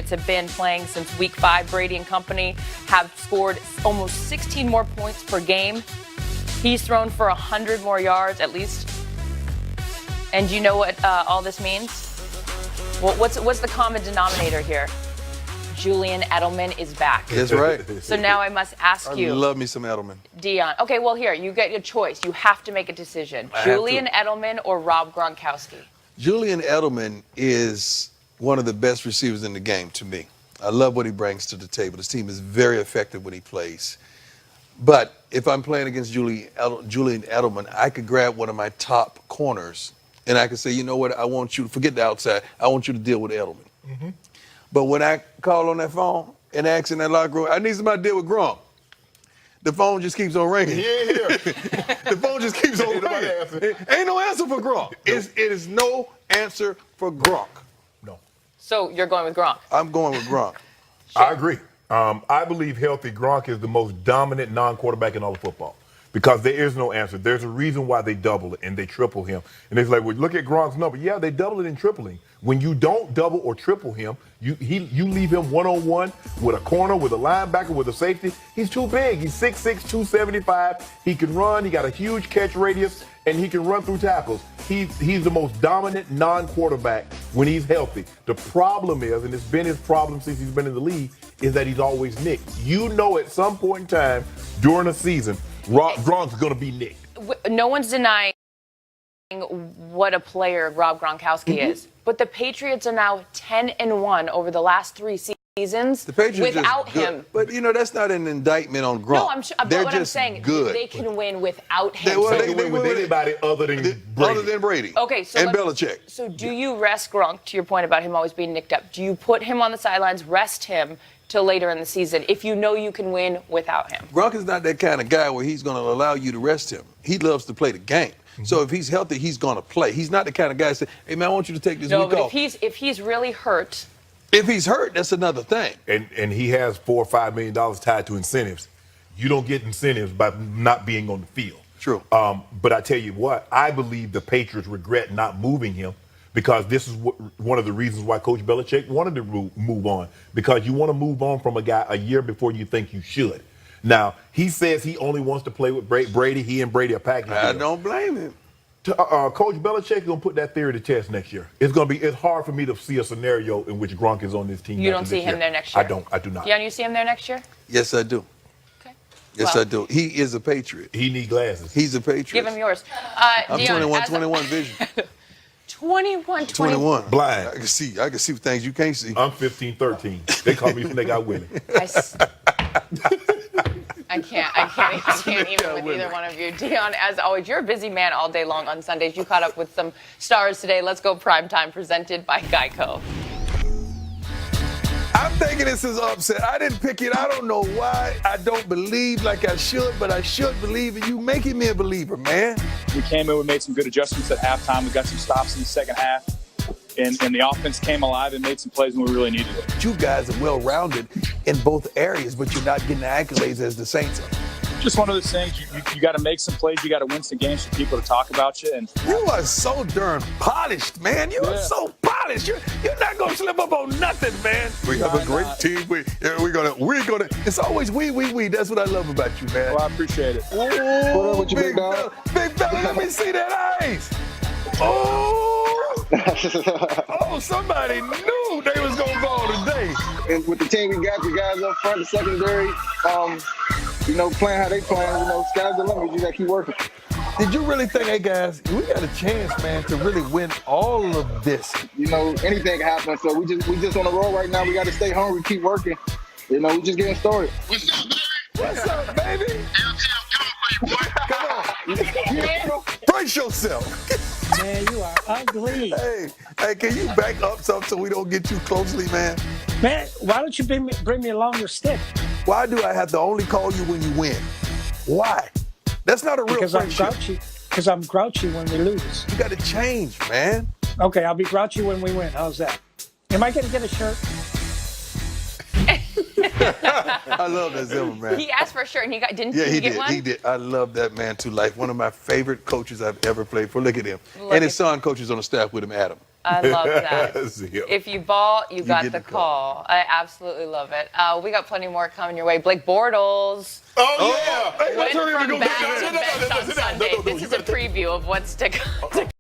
have been playing since week 5. Brady and company have scored almost 16 more points per game. He's thrown for 100 more yards at least. And do you know what all this means? Well, what's the common denominator here? Julian Edelman is back. That's right. So now I must ask you. I love me some Edelman. Dion. Okay, well, here, you get your choice. You have to make a decision. Julian Edelman or Rob Gronkowski? Julian Edelman is one of the best receivers in the game to me. I love what he brings to the table. His team is very effective when he plays. But if I'm playing against Julian Edelman, I could grab one of my top corners and I could say, you know what, I want you to forget the outside. I want you to deal with Edelman. Mm-hmm. But when I call on that phone and ask in that locker room, I need somebody to deal with Gronk. The phone just keeps on ringing. Yeah. The phone just keeps on ringing. Ain't no answer for Gronk. It is no answer for Gronk. No. So you're going with Gronk? I'm going with Gronk. I agree. I believe healthy Gronk is the most dominant non-quarterback in all of football because there is no answer. There's a reason why they double it and they triple him. And it's like, well, look at Gronk's number. Yeah, they double it and tripling. When you don't double or triple him, you leave him one-on-one with a corner, with a linebacker, with a safety. He's too big. He's 6'6", 275. He can run. He got a huge catch radius, and he can run through tackles. He's the most dominant non-quarterback when he's healthy. The problem is, and it's been his problem since he's been in the league, is that he's always nicked. You know at some point in time during a season, Gronk's going to be nicked. No one's denying what a player Rob Gronkowski is. But the Patriots are now 10-1 over the last 3 seasons The Patriots without is good. him. But, you know, that's not an indictment on Gronk. No, I'm sure. But They're what just I'm saying, good. they can win without him. They can win with anybody other than Brady. Other than Brady. Okay, so and Belichick. So do you rest Gronk, to your point about him always being nicked up? Do you put him on the sidelines, rest him till later in the season if you know you can win without him? Gronk is not that kind of guy where he's going to allow you to rest him. He loves to play the game. Mm-hmm. So if he's healthy, he's going to play. He's not the kind of guy that say, hey, man, I want you to take this week off. No, but if he's really hurt. If he's hurt, that's another thing. And he has $4 or $5 million tied to incentives. You don't get incentives by not being on the field. True. But I tell you what, I believe the Patriots regret not moving him because this is one of the reasons why Coach Belichick wanted to move on, because you want to move on from a guy a year before you think you should. Now, he says he only wants to play with Brady. He and Brady are packaged. I don't blame him. Coach Belichick is going to put that theory to test next year. It's hard for me to see a scenario in which Gronk is on this team. You don't see him there next year? I do not. Yeah, you see him there next year? Yes, I do. Okay. Yes, I do. He is a Patriot. He needs glasses. He's a Patriot. Give him yours. I'm Dion, 21 vision. 21. Blind. I can see things you can't see. I'm 15-13. They call me when they got Willie. I can't even with either one of you. Dion, as always, you're a busy man all day long on Sundays. You caught up with some stars today. Let's go Primetime, presented by Geico. I'm thinking this is upset. I didn't pick it. I don't know why. I don't believe like I should, but I should believe in you making me a believer, man. We came in, we made some good adjustments at halftime. We got some stops in the second half. And the offense came alive and made some plays when we really needed it. You guys are well-rounded in both areas, but you're not getting the accolades as the Saints are. Just one of those things. You got to make some plays. You got to win some games for people to talk about you. And you are so darn polished, man. You are so polished. You're not gonna slip up on nothing, man. We have a great team. We're gonna. It's always we. That's what I love about you, man. Well, I appreciate it. Oh, what up with you, big dog? Big fella, let me see that eyes. Oh, somebody knew they was gonna ball today. And with the team we got, the guys up front, the secondary, playing how they playing, sky's the limit. You got to keep working. Did you really think, hey, guys, we got a chance, man, to really win all of this? Anything can happen. So we just on the road right now. We got to stay hungry, keep working. We just getting started. What's up, baby? Come on. Brace yourself. Man, you are ugly. Hey, can you back up some so we don't get too closely, man? Man, why don't you bring me along your stick? Why do I have to only call you when you win? Why? That's not a real friendship. Because I'm grouchy when we lose. You got to change, man. Okay, I'll be grouchy when we win. How's that? Am I going to get a shirt? I love that Zimmer, man. He asked for a shirt and he didn't he get one? He did. I love that man to life. One of my favorite coaches I've ever played for. Look at him. And his son coaches on the staff with him, Adam. I love that. Zip. If you ball, you got get the the call. I absolutely love it. We got plenty more coming your way. Blake Bortles Oh, yeah. Hey, went let's hurry up and from go. bad to bench on Sunday. This is a preview of what's to come.